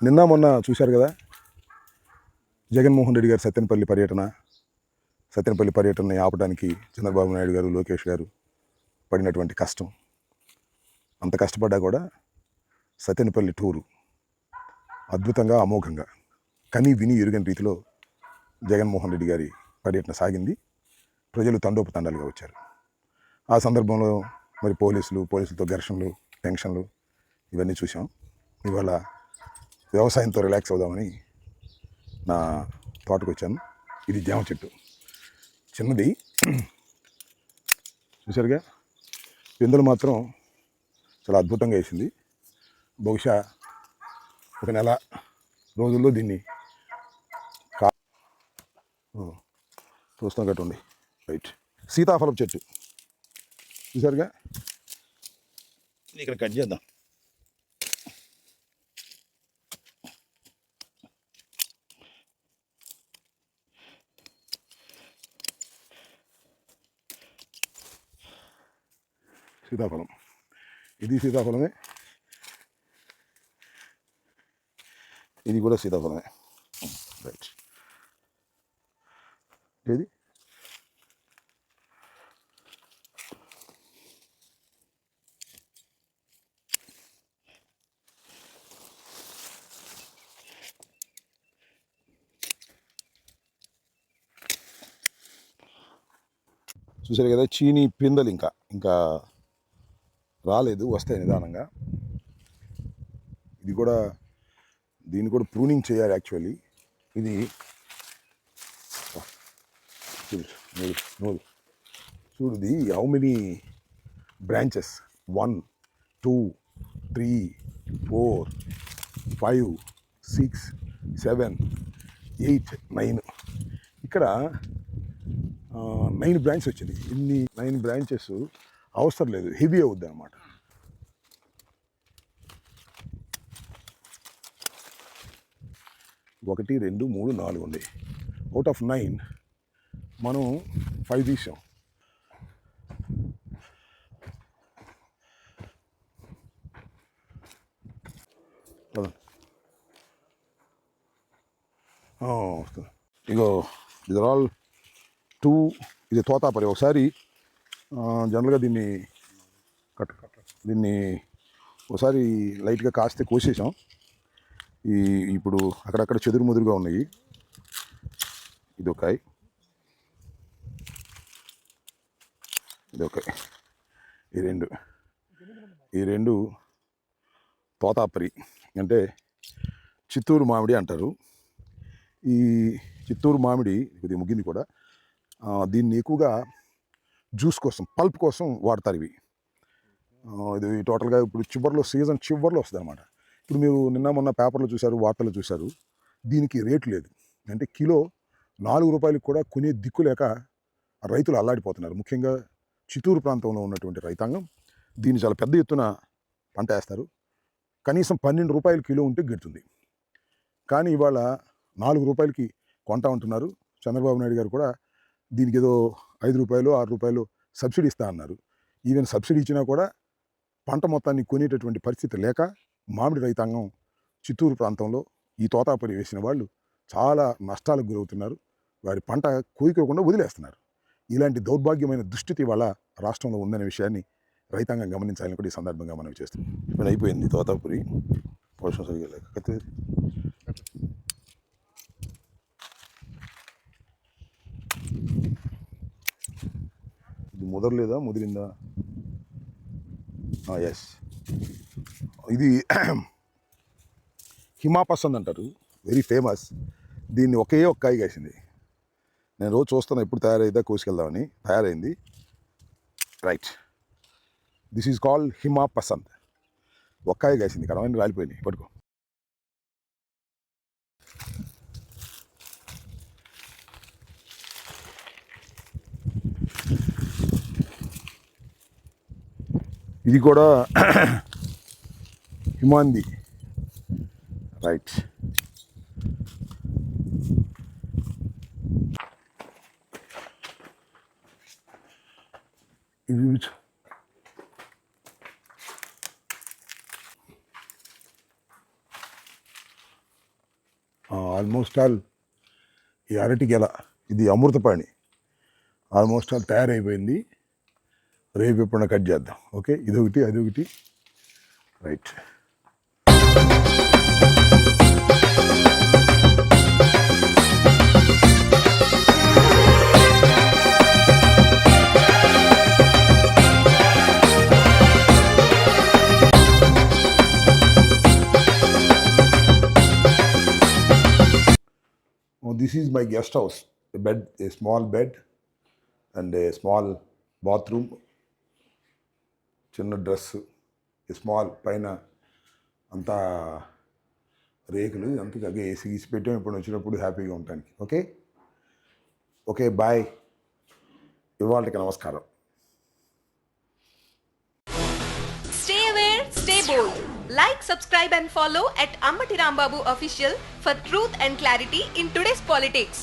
నిన్న మొన్న చూశారు కదా జగన్మోహన్ రెడ్డి గారు సత్తెనపల్లి పర్యటనని ఆపడానికి చంద్రబాబు నాయుడు గారు లోకేష్ గారు పడినటువంటి కష్టం. అంత కష్టపడ్డా కూడా సత్తెనపల్లి టూరు అద్భుతంగా అమోఘంగా కని విని ఎరుగని రీతిలో జగన్మోహన్ రెడ్డి గారి పర్యటన సాగింది. ప్రజలు తండోపతండాలుగా వచ్చారు. ఆ సందర్భంలో మరి పోలీసులతో ఘర్షణలు, టెన్షన్లు ఇవన్నీ చూసాం. ఇవాళ వ్యవసాయంతో రిలాక్స్ అవుదామని నా తోటకు వచ్చాను. ఇది జామ చెట్టు, చిన్నది, చూసారుగా. పిందెలు మాత్రం చాలా అద్భుతంగా వేసింది. బహుశా ఒక నెల రోజుల్లో దీన్ని చూస్తాం కట్టండి. రైట్, సీతాఫలం చెట్టు చూసారుగా. ఇక్కడ కట్ చేద్దాం. సీతాఫలం, ఇది సీతాఫలమే, ఇది కూడా సీతాఫలమే. రైట్, ఏది చూసారు కదా. చీనీ పిందెలు ఇంకా రాలేదు, వస్తాయి నిదానంగా. దీన్ని కూడా ప్రూనింగ్ చేయాలి యాక్చువల్లీ. ఇది చూడు, హౌ మెనీ బ్రాంచెస్, 1 2 3 4 5 6 7 8 9. ఇక్కడ 9 బ్రాంచెస్ వచ్చింది. ఇన్ని 9 బ్రాంచెస్ అవసరం లేదు, హెవీ అవుద్ది అన్నమాట. ఒకటి 2 3 4 ఉంది. అవుట్ ఆఫ్ 9 మనం 5 తీసాం. ఇగో ఇది ఆల్ 2. ఇది తోతాపరి. ఒకసారి జనరల్గా దీన్ని ఒకసారి లైట్గా కాస్తే కోసేసాం. ఇప్పుడు అక్కడక్కడ చెదురు ముదురుగా ఉన్నాయి. ఇది ఒకాయ్, ఇది ఒకాయ్, ఈ రెండు తోతాపరి అంటే చిత్తూరు మామిడి అంటారు. ఈ చిత్తూరు మామిడి ఇది ముగ్గింది కూడా. దీన్ని ఎక్కువగా జ్యూస్ కోసం, పల్ప్ కోసం వాడతారు. ఇది టోటల్గా ఇప్పుడు సీజన్ చివరిలో వస్తుంది అనమాట. ఇప్పుడు మీరు నిన్న మొన్న పేపర్లో చూశారు, వార్తలు చూశారు. దీనికి రేటు లేదు. అంటే కిలో 4 రూపాయలకు కూడా కొనే దిక్కు లేక రైతులు అల్లాడిపోతున్నారు. ముఖ్యంగా చిత్తూరు ప్రాంతంలో ఉన్నటువంటి రైతాంగం దీన్ని చాలా పెద్ద ఎత్తున పంట వేస్తారు. కనీసం 12 రూపాయల కిలో ఉంటే గిడుతుంది. కానీ ఇవాళ 4 రూపాయలకి కొంటా ఉంటున్నారు. చంద్రబాబు నాయుడు గారు కూడా దీనికి ఏదో 5 రూపాయలు 6 రూపాయలు సబ్సిడీ ఇస్తా అన్నారు. ఈవెన్ సబ్సిడీ ఇచ్చినా కూడా పంట మొత్తాన్ని కొనేటటువంటి పరిస్థితి లేక మామిడి రైతాంగం చిత్తూరు ప్రాంతంలో ఈ తోతాపరి వేసిన వాళ్ళు చాలా నష్టాలకు గురవుతున్నారు. వారి పంట కోయికోకుండా వదిలేస్తున్నారు. ఇలాంటి దౌర్భాగ్యమైన దుస్థితి వాళ్ళ రాష్ట్రంలో ఉందనే విషయాన్ని రైతాంగం గమనించాలని కూడా ఈ సందర్భంగా మనం చేస్తున్నాం. ఇప్పుడు అయిపోయింది తోతాపురి పోషణ సరిగా లేక. ఇది ముదరలేదా, ముదిరిందా? ఎస్, ఇది హిమాపసంద్ అంటారు, వెరీ ఫేమస్. దీన్ని ఒకే ఒక్క కాయ కాసింది. నేను రోజు చూస్తాను ఎప్పుడు తయారైందా కోసుకెళ్దామని. తయారైంది. Right, this is called Himapasand. ఒక్కాయ కాసింది, కడవన్నీ రాలిపోయినాయి. పట్టుకో. ఇది కూడా హిమాంది. రైట్, ఇది ఆల్మోస్ట్ ఆల్ ఈ అరటి గెల ఇది అమృతపాణి ఆల్మోస్ట్ ఆల్ తయారైపోయింది. రేపు ఎప్పుడైనా కట్ చేద్దాం. ఓకే, ఇదొకటి అదొకటి. Right. This is my guest house. A bed, a small bed, and a small bathroom. చిన్న డ్రెస్, ఏ స్మాల్ పైన అంతా రేకులు, అంతా చక్కగా ఏసీ గీసి పెట్టాం. ఇప్పుడు వచ్చినప్పుడు హ్యాపీగా ఉండటానికి. Okay okay, bye. ఇవాళకి నమస్కారం. Stay aware, stay bold. Like, subscribe and follow at Ambati Rambabu Official for truth and clarity in today's politics.